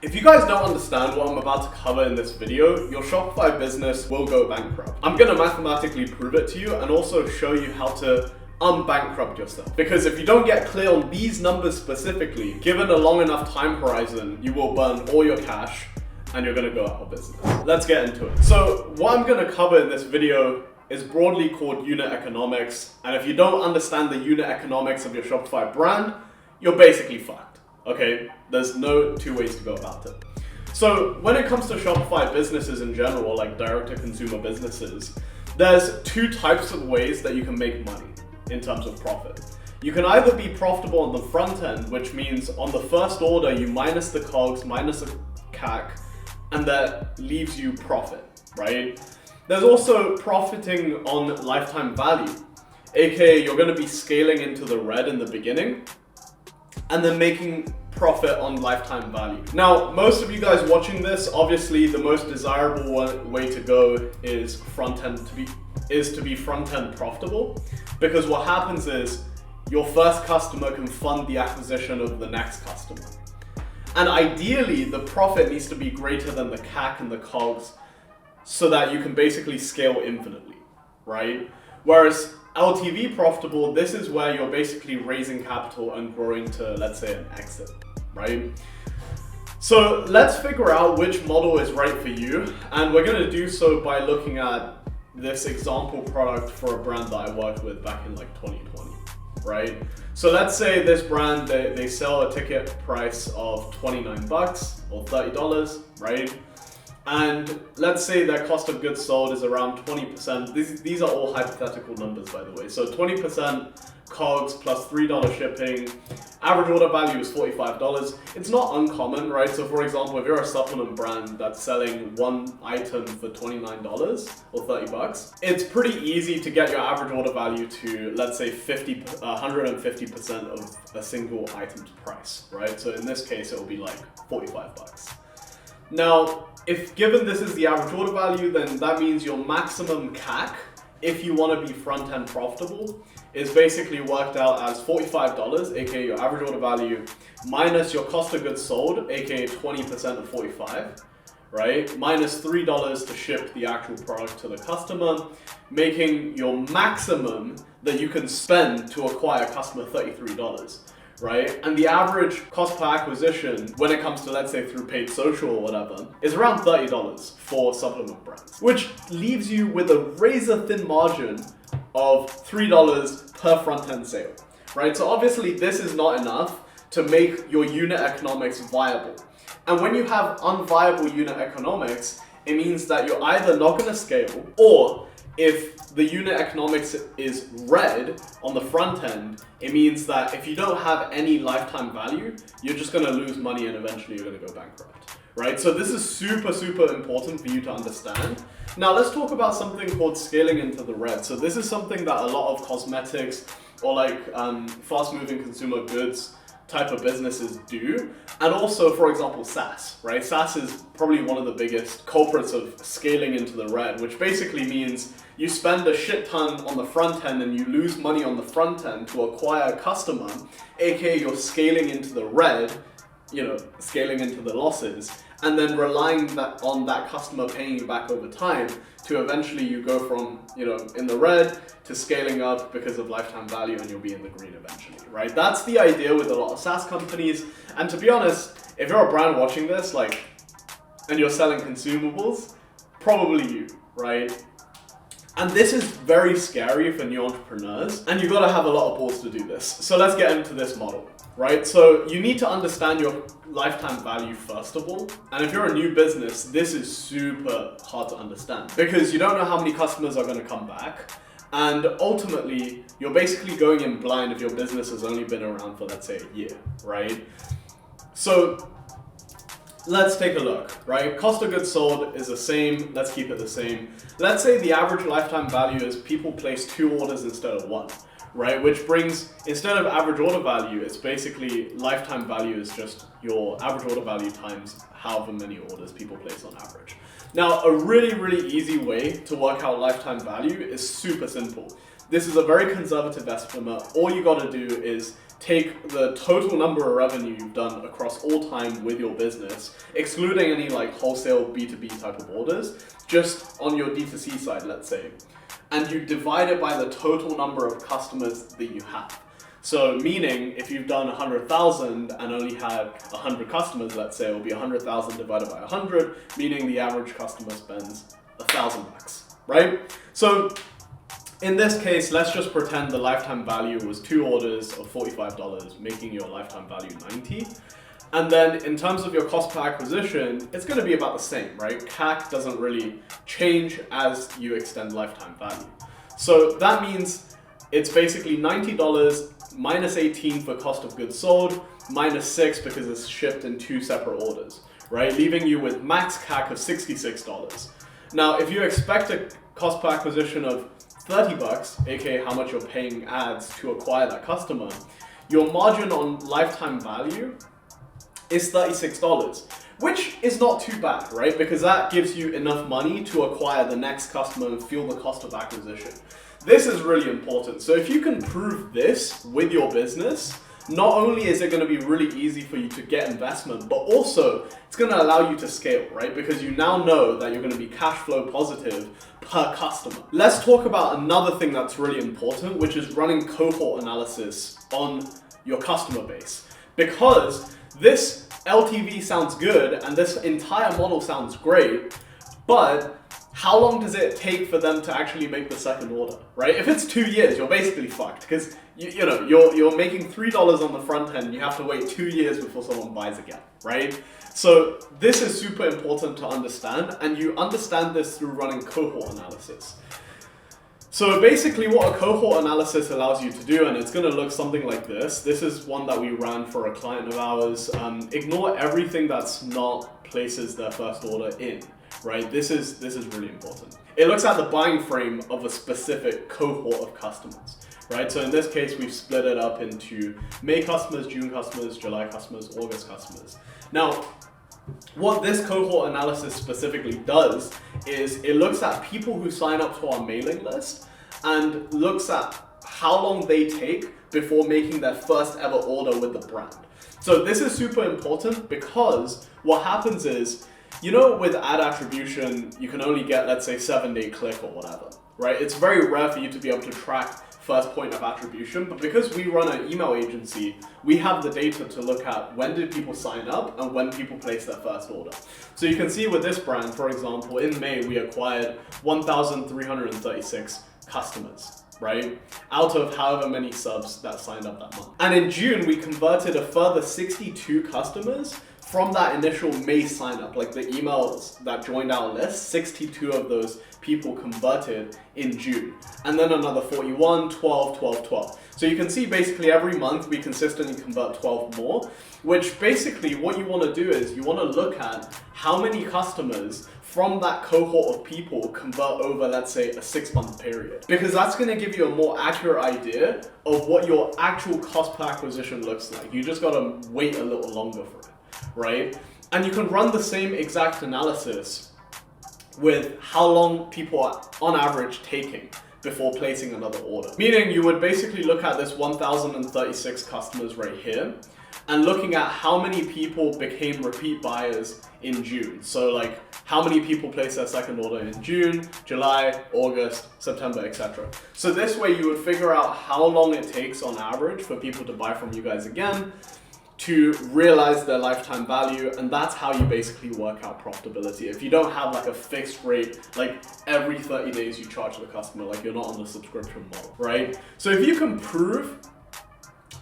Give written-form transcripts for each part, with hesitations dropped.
If you guys don't understand what I'm about to cover in this video, your Shopify business will go bankrupt. I'm gonna mathematically prove it to you and also show you how to unbankrupt yourself. Because if you don't get clear on these numbers specifically, given a long enough time horizon, you will burn all your cash and you're gonna go out of business. Let's get into it. So what I'm gonna cover in this video is broadly called unit economics. And if you don't understand the unit economics of your Shopify brand, you're basically fucked, okay? There's no two ways to go about it. So when it comes to Shopify businesses in general, like direct-to-consumer businesses, there's two types of ways that you can make money in terms of profit. You can either be profitable on the front end, which means on the first order, you minus the COGS, minus the CAC, and that leaves you profit, right? There's also profiting on lifetime value, aka you're gonna be scaling into the red in the beginning and then making profit on lifetime value. Now, most of you guys watching this, obviously the most desirable way to go is to be front-end profitable, because what happens is your first customer can fund the acquisition of the next customer. And ideally, the profit needs to be greater than the CAC and the COGS so that you can basically scale infinitely, right? Whereas LTV profitable, this is where you're basically raising capital and growing to, let's say, an exit, right? So let's figure out which model is right for you. And we're gonna do so by looking at this example product for a brand that I worked with back in like 2020, right? So let's say this brand, they sell a ticket price of $29 or $30, right? And let's say their cost of goods sold is around 20%. These are all hypothetical numbers, by the way. So 20% COGS plus $3 shipping. Average order value is $45. It's not uncommon, right? So for example, if you're a supplement brand that's selling one item for $29 or $30, it's pretty easy to get your average order value to, let's say, 150% of a single item's price, right? So in this case, it will be like $45. Now, if given this is the average order value, then that means your maximum CAC, if you want to be front-end profitable, is basically worked out as $45, aka your average order value, minus your cost of goods sold, aka 20% of 45, right? Minus $3 to ship the actual product to the customer, making your maximum that you can spend to acquire a customer $33. Right? And the average cost per acquisition when it comes to, let's say, through paid social or whatever, is around $30 for supplement brands, which leaves you with a razor thin margin of $3 per front end sale, right? So obviously this is not enough to make your unit economics viable. And when you have unviable unit economics, it means that you're either not going to scale, or if the unit economics is red on the front end, it means that if you don't have any lifetime value, you're just gonna lose money and eventually you're gonna go bankrupt, right? So this is super, super important for you to understand. Now let's talk about something called scaling into the red. So this is something that a lot of cosmetics or like fast-moving consumer goods type of businesses do. And also, for example, SaaS, right? SaaS is probably one of the biggest culprits of scaling into the red, which basically means you spend a shit ton on the front end and you lose money on the front end to acquire a customer, aka you're scaling into the red, scaling into the losses, and then relying on that customer paying you back over time to eventually you go from, in the red to scaling up because of lifetime value, and you'll be in the green eventually, right? That's the idea with a lot of SaaS companies. And to be honest, if you're a brand watching this, and you're selling consumables, probably you, right? And this is very scary for new entrepreneurs, and you gotta have a lot of balls to do this. So let's get into this model, right? So you need to understand your lifetime value first of all. And if you're a new business, this is super hard to understand because you don't know how many customers are gonna come back. And ultimately, you're basically going in blind if your business has only been around for, let's say, a year, right? So let's take a look, right? Cost of goods sold is the same. Let's keep it the same. Let's say the average lifetime value is people place 2 orders instead of 1, right? Which brings, instead of average order value, it's basically lifetime value is just your average order value times however many orders people place on average. Now, a really, really easy way to work out lifetime value is super simple. This is a very conservative estimate. All you gotta do is take the total number of revenue you've done across all time with your business, excluding any like wholesale B2B type of orders, just on your D2C side, let's say, and you divide it by the total number of customers that you have. So meaning if you've done 100,000 and only had 100 customers, let's say, it will be 100,000 divided by 100, meaning the average customer spends $1,000, right? So in this case, let's just pretend the lifetime value was 2 orders of $45, making your lifetime value 90. And then in terms of your cost per acquisition, it's going to be about the same, right? CAC doesn't really change as you extend lifetime value. So that means it's basically $90 minus 18 for cost of goods sold, minus 6 because it's shipped in 2 separate orders, right? Leaving you with max CAC of $66. Now, if you expect a cost per acquisition of $30, aka how much you're paying ads to acquire that customer, your margin on lifetime value is $36, which is not too bad, right? Because that gives you enough money to acquire the next customer and fuel the cost of acquisition. This is really important. So if you can prove this with your business, not only is it going to be really easy for you to get investment, but also it's going to allow you to scale, right? Because you now know that you're going to be cash flow positive per customer. Let's talk about another thing that's really important, which is running cohort analysis on your customer base. Because this LTV sounds good and this entire model sounds great, but how long does it take for them to actually make the second order, right? If it's 2 years, you're basically fucked because you're making $3 on the front end. You have to wait 2 years before someone buys again, right? So this is super important to understand, and you understand this through running cohort analysis. So basically what a cohort analysis allows you to do, and it's going to look something like this. This is one that we ran for a client of ours. Ignore everything that's not places their first order in, right? This is really important. It looks at the buying frame of a specific cohort of customers, right? So in this case, we've split it up into May customers, June customers, July customers, August customers. Now, what this cohort analysis specifically does is it looks at people who sign up to our mailing list and looks at how long they take before making their first ever order with the brand. So this is super important because what happens is, with ad attribution, you can only get, let's say, 7-day click or whatever, right? It's very rare for you to be able to track first point of attribution, but because we run an email agency, we have the data to look at when did people sign up and when people place their first order. So you can see with this brand, for example, in May, we acquired 1,336 customers, right? Out of however many subs that signed up that month. And in June, we converted a further 62 customers from that initial May sign up, like the emails that joined our list. 62 of those people converted in June. And then another 41, 12, 12, 12. So you can see basically every month we consistently convert 12 more, which basically what you want to do is you want to look at how many customers from that cohort of people convert over, let's say, a 6-month period. Because that's going to give you a more accurate idea of what your actual cost per acquisition looks like. You just got to wait a little longer for it, right? And you can run the same exact analysis with how long people are on average taking before placing another order. Meaning you would basically look at this 1,036 customers right here and looking at how many people became repeat buyers in June. So like how many people placed their second order in June, July, August, September, etc. So this way you would figure out how long it takes on average for people to buy from you guys again, to realize their lifetime value, and that's how you basically work out profitability. If you don't have like a fixed rate, like every 30 days you charge the customer, like you're not on the subscription model, right? So if you can prove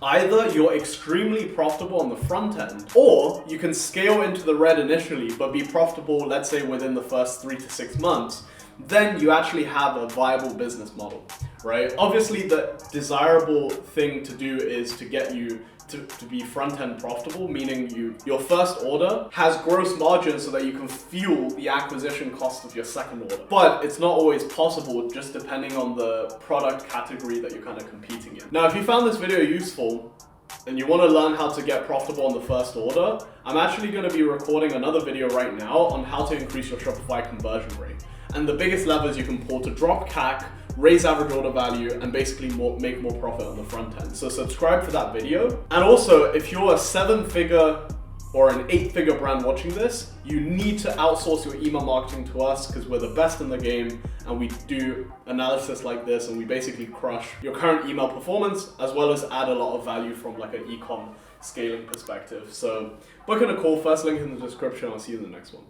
either you're extremely profitable on the front end, or you can scale into the red initially, but be profitable, let's say within the first 3 to 6 months, then you actually have a viable business model, right? Obviously the desirable thing to do is to get you to be front-end profitable, meaning your first order has gross margin so that you can fuel the acquisition cost of your second order. But it's not always possible, just depending on the product category that you're kind of competing in. Now, if you found this video useful and you want to learn how to get profitable on the first order, I'm actually going to be recording another video right now on how to increase your Shopify conversion rate and the biggest levers you can pull to drop CAC raise average order value, and basically make more profit on the front end. So subscribe for that video. And also, if you're a 7-figure or an 8-figure brand watching this, you need to outsource your email marketing to us because we're the best in the game and we do analysis like this and we basically crush your current email performance as well as add a lot of value from like an e-com scaling perspective. So book in a call, first link in the description. I'll see you in the next one.